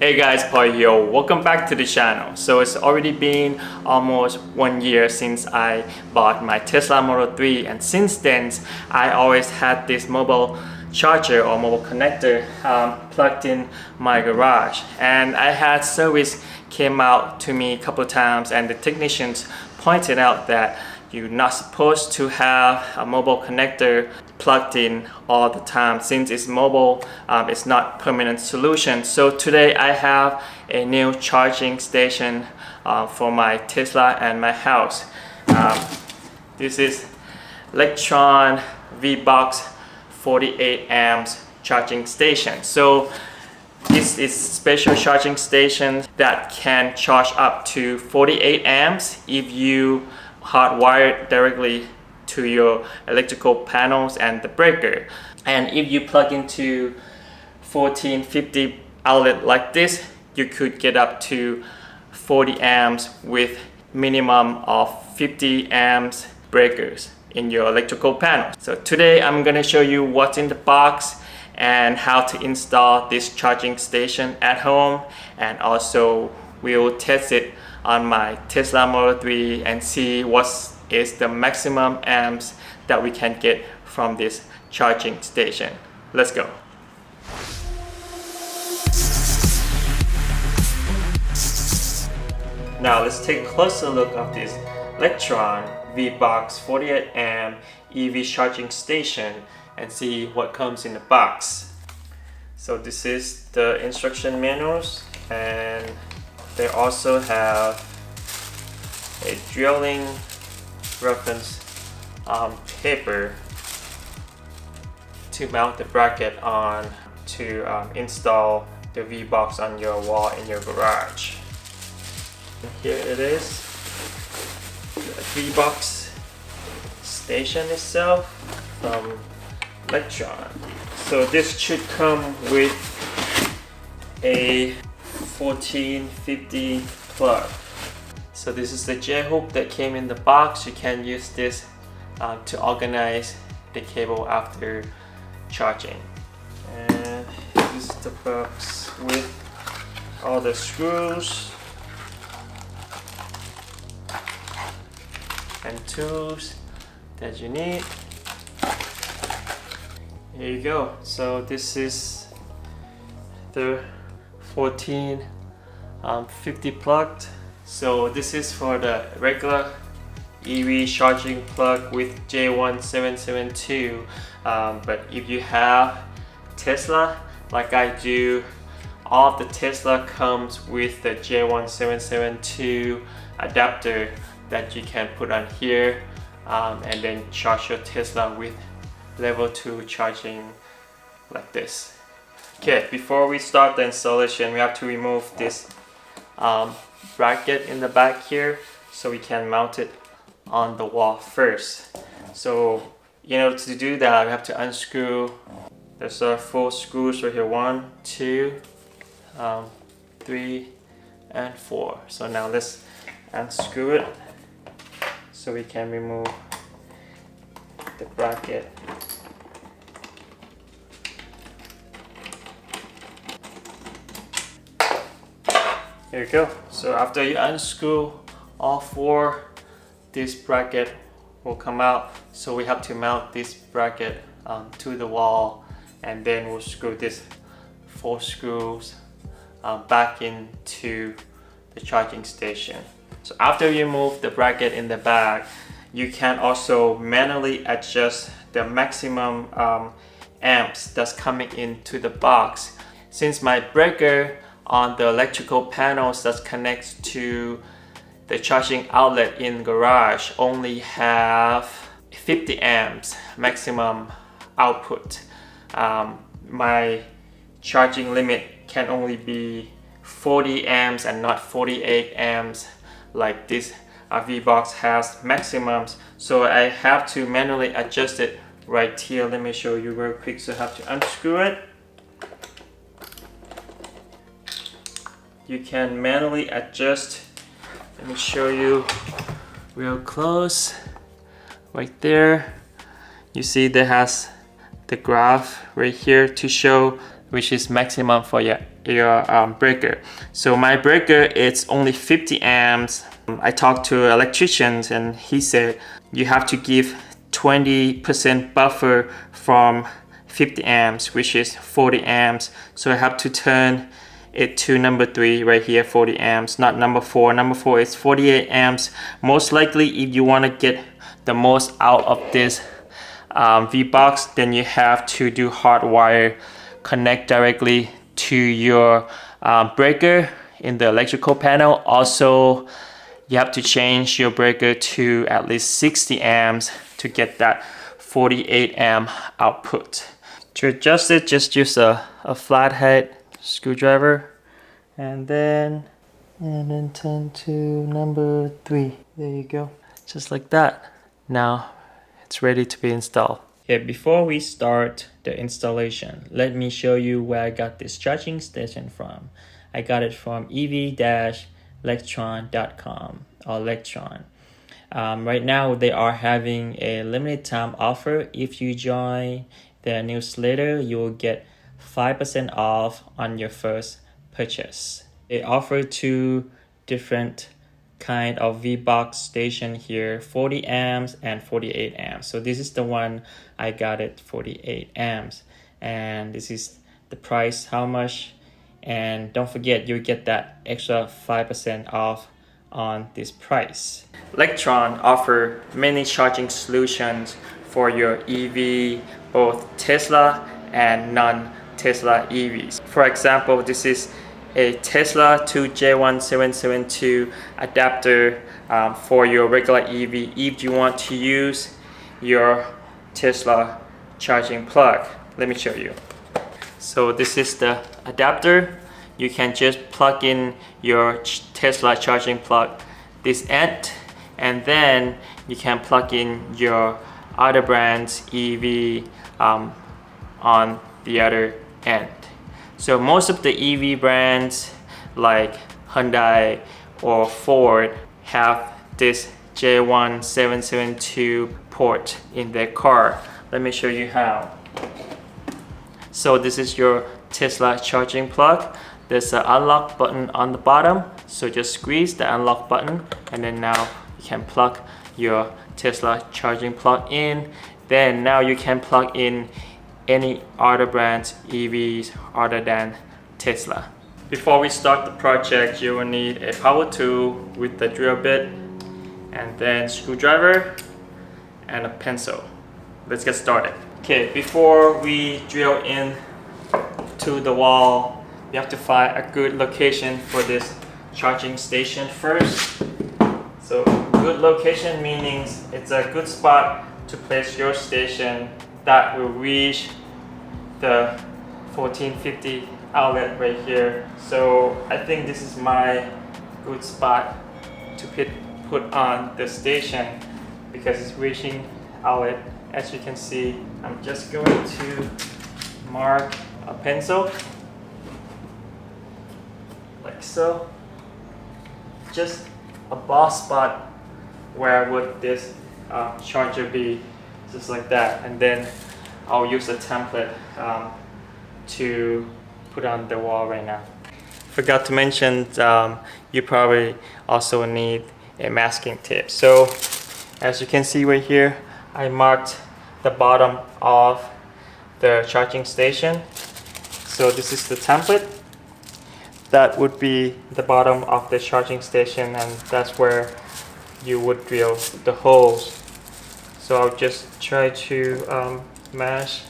Hey guys, Paul here. Welcome back to the channel. So it's already been almost 1 year since I bought my Tesla Model 3, and since then I always had this mobile charger or mobile connector plugged in my garage, and I had service came out to me a couple of times, and the technicians pointed out that you're not supposed to have a mobile connector plugged in all the time. Since it's mobile, it's not permanent solution. So today I have a new charging station for my Tesla and my house. This is Lectron V-Box 48 amps charging station. So this is special charging station that can charge up to 48 amps if you hardwired directly to your electrical panels and the breaker. And if you plug into 1450 outlet like this, you could get up to 40 amps with minimum of 50 amps breakers in your electrical panel. So today I'm going to show you what's in the box and how to install this charging station at home, and also we'll test it on my Tesla Model 3 and see what is the maximum amps that we can get from this charging station. Let's go. Now let's take a closer look of this Lectron V-Box 48 amp EV charging station and see what comes in the box. So this is the instruction manuals, and they also have a drilling reference paper to mount the bracket on to install the V-Box on your wall in your garage. And here it is, the V-Box station itself from Lectron. So this should come with a 1450 plug. So this is the J-hook that came in the box. You can use this to organize the cable after charging. And this is the box with all the screws and tools that you need. Here you go. So this is the 1450 plugged. So this is for the regular EV charging plug with J1772. But if you have Tesla, like I do, all of the Tesla comes with the J1772 adapter that you can put on here and then charge your Tesla with level 2 charging like this. Okay, before we start the installation, we have to remove this bracket in the back here so we can mount it on the wall first. So in order to do that, we have to unscrew. There's 4 screws right here, 1, 2, 3, and 4. So now let's unscrew it so we can remove the bracket. Here you go. So after you unscrew all 4, this bracket will come out. So we have to mount this bracket to the wall, and then we'll screw this 4 screws back into the charging station. So after you move the bracket in the back, you can also manually adjust the maximum amps that's coming into the box. Since my breaker on the electrical panels that connects to the charging outlet in garage only have 50 amps maximum output, my charging limit can only be 40 amps and not 48 amps like this V-Box has maximums. So I have to manually adjust it right here. Let me show you real quick. So I have to unscrew it. You can manually adjust. Let me show you real close. Right there, you see that has the graph right here to show which is maximum for your your breaker. So my breaker, it's only 50 amps. I talked to electricians and he said you have to give 20% buffer from 50 amps, which is 40 amps. So I have to turn it to number 3 right here, 40 amps, not number 4. Number 4 is 48 amps. Most likely, if you want to get the most out of this V-Box, then you have to do hardwire, connect directly to your breaker in the electrical panel. Also, you have to change your breaker to at least 60 amps to get that 48 amp output. To adjust it, just use a flathead screwdriver and then turn to number 3. There you go, just like that. Now it's ready to be installed. Okay, before we start the installation, let me show you where I got this charging station from. I got it from ev-lectron.com or Lectron. Right now they are having a limited time offer. If you join their newsletter, you will get 5% off on your first purchase. They offer 2 different kind of V-Box station here, 40 amps and 48 amps. So this is the one I got it 48 amps, and this is the price, how much. And don't forget, you get that extra 5% off on this price. Lectron offer many charging solutions for your EV, both Tesla and non-Tesla EVs. For example, this is a Tesla to J1772 adapter for your regular EV if you want to use your Tesla charging plug. Let me show you. So this is the adapter. You can just plug in your Tesla charging plug this end, and then you can plug in your other brand's EV on the other end. So most of the EV brands like Hyundai or Ford have this J1772 port in their car. Let me show you how. So this is your Tesla charging plug. There's an unlock button on the bottom, so just squeeze the unlock button and then now you can plug your Tesla charging plug in. Then now you can plug in any other brand's EVs other than Tesla. Before we start the project, you will need a power tool with the drill bit and then screwdriver and a pencil. Let's get started. Okay, before we drill in to the wall, you have to find a good location for this charging station first. So good location meaning it's a good spot to place your station that will reach the 1450 outlet right here. So I think this is my good spot to put on the station because it's reaching outlet. As you can see, I'm just going to mark a pencil like so, just a boss spot where would this charger be, just like that. And then I'll use a template to put on the wall right now. Forgot to mention, you probably also need a masking tape. So as you can see right here, I marked the bottom of the charging station. So this is the template. That would be the bottom of the charging station, and that's where you would drill the holes. So I'll just try to match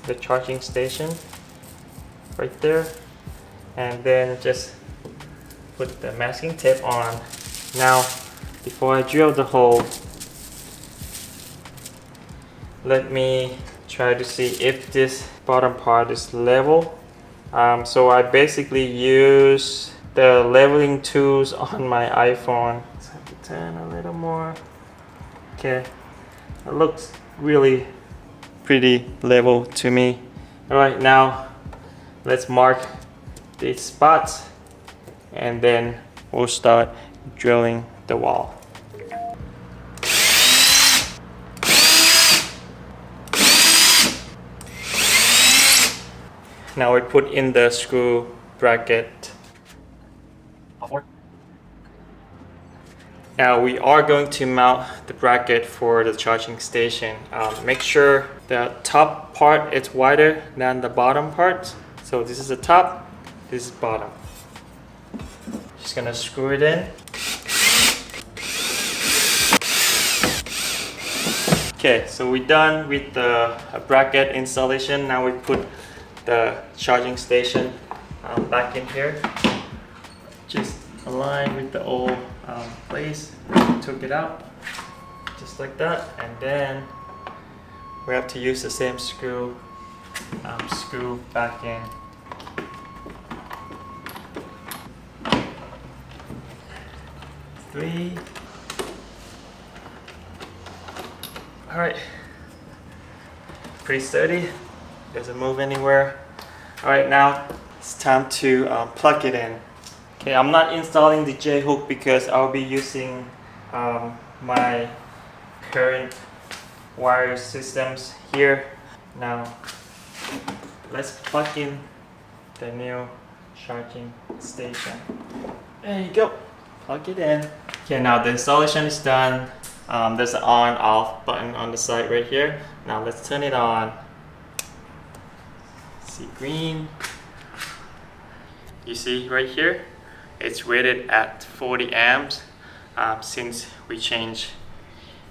the charging station right there, and then just put the masking tape on. Now, before I drill the hole, let me try to see if this bottom part is level. So I basically use the leveling tools on my iPhone. Just have to turn a little more. Okay, it looks really pretty level to me. Alright, now let's mark these spots and then we'll start drilling the wall. Now we put in the screw bracket. Now we are going to mount the bracket for the charging station. Make sure the top part is wider than the bottom part. So this is the top, this is bottom. Just gonna screw it in. Okay, so we're done with the bracket installation. Now we put the charging station back in here. Just align with the old place. Took it out just like that, and then we have to use the same screw back in. Three. All right, pretty sturdy, doesn't move anywhere. All right, now it's time to plug it in. Okay, I'm not installing the J-hook because I'll be using my current wire systems here. Now let's plug in the new charging station. There you go, plug it in. Okay, now the installation is done. There's an on off button on the side right here. Now let's turn it on. See green. You see right here, it's rated at 40 amps since we changed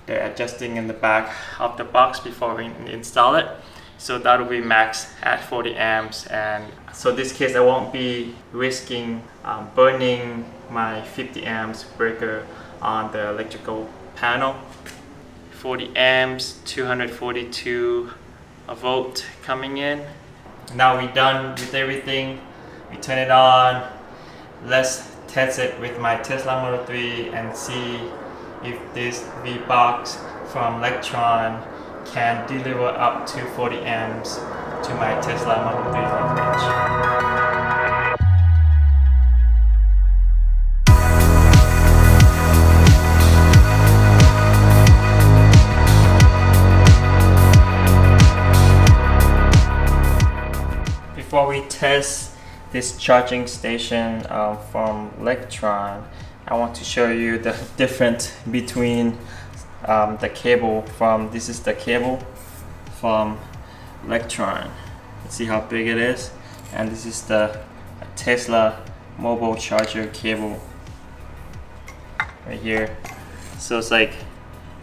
the adjusting in the back of the box before we install it. So that will be max at 40 amps, and so in this case I won't be risking burning my 50 amps breaker on the electrical panel. 40 amps, 242 volt coming in. Now we're done with everything. We turn it on. Let's test it with my Tesla Model 3 and see if this V-Box from Lectron can deliver up to 40 amps to my Tesla Model 3 range. Before we test this charging station from Lectron, I want to show you the difference between the cable from, this is the cable from Lectron. See how big it is? And this is the Tesla mobile charger cable right here. So it's like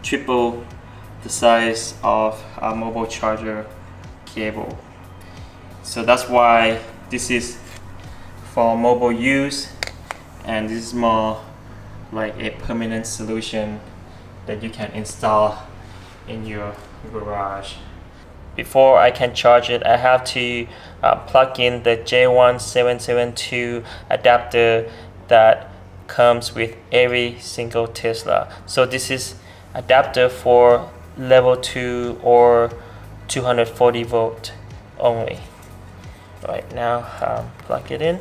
triple the size of a mobile charger cable. So that's why this is for mobile use, and this is more like a permanent solution that you can install in your garage. Before I can charge it, I have to plug in the J1772 adapter that comes with every single Tesla. So this is adapter for level 2 or 240 volt only. Right now, plug it in.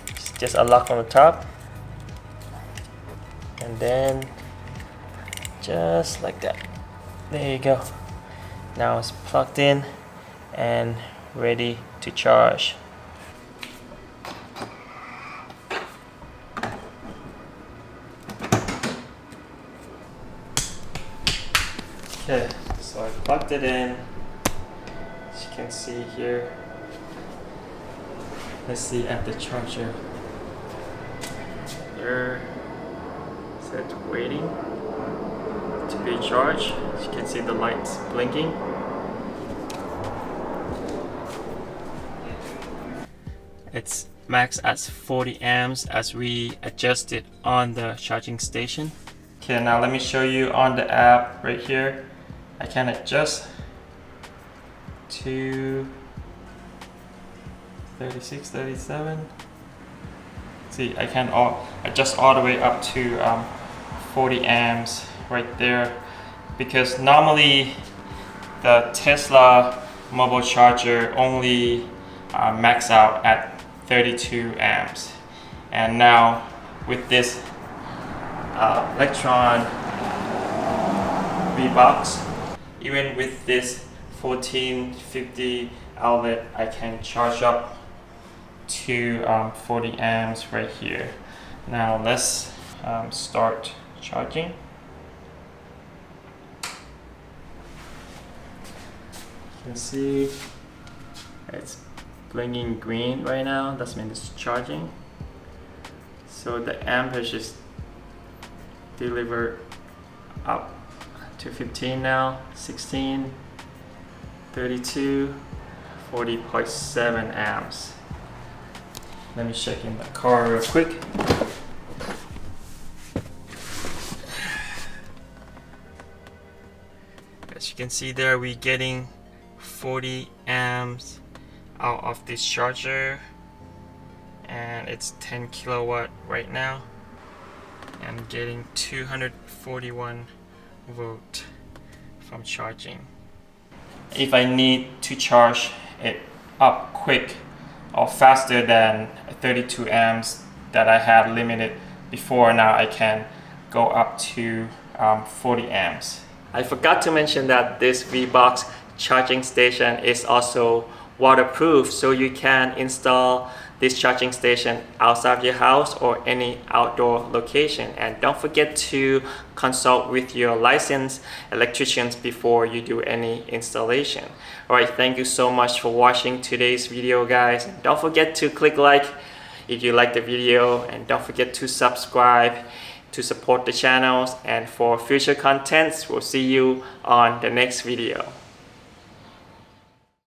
It's just a lock on the top, and then just like that. There you go. Now it's plugged in and ready to charge. Okay, so I plugged it in. As you can see here, let's see at the charger. There, so it's waiting to be charged. As you can see, the lights blinking. It's max as 40 amps as we adjusted on the charging station. Okay, now let me show you on the app right here. I can adjust to 36, 37. See, I can adjust all the way up to 40 amps right there, because normally the Tesla mobile charger only max out at 32 amps, and now with this Lectron V-Box, even with this 1450 outlet, I can charge up to 40 amps right here. Now let's start charging. You can see it's blinking green right now. That means it's charging. So the amperage is delivered up to 15 now, 16, 32, 40.7 amps. Let me check in the car real quick. As you can see there, we're getting 40 amps out of this charger, and it's 10 kilowatt right now, and getting 241 volt from charging. If I need to charge it up quick or faster than 32 amps that I had limited before, now I can go up to 40 amps. I forgot to mention that this V-Box charging station is also waterproof, so you can install this charging station outside of your house or any outdoor location. And don't forget to consult with your licensed electricians before you do any installation. Alright, thank you so much for watching today's video, guys. And don't forget to click like if you like the video, and don't forget to subscribe to support the channels. And for future contents, we'll see you on the next video.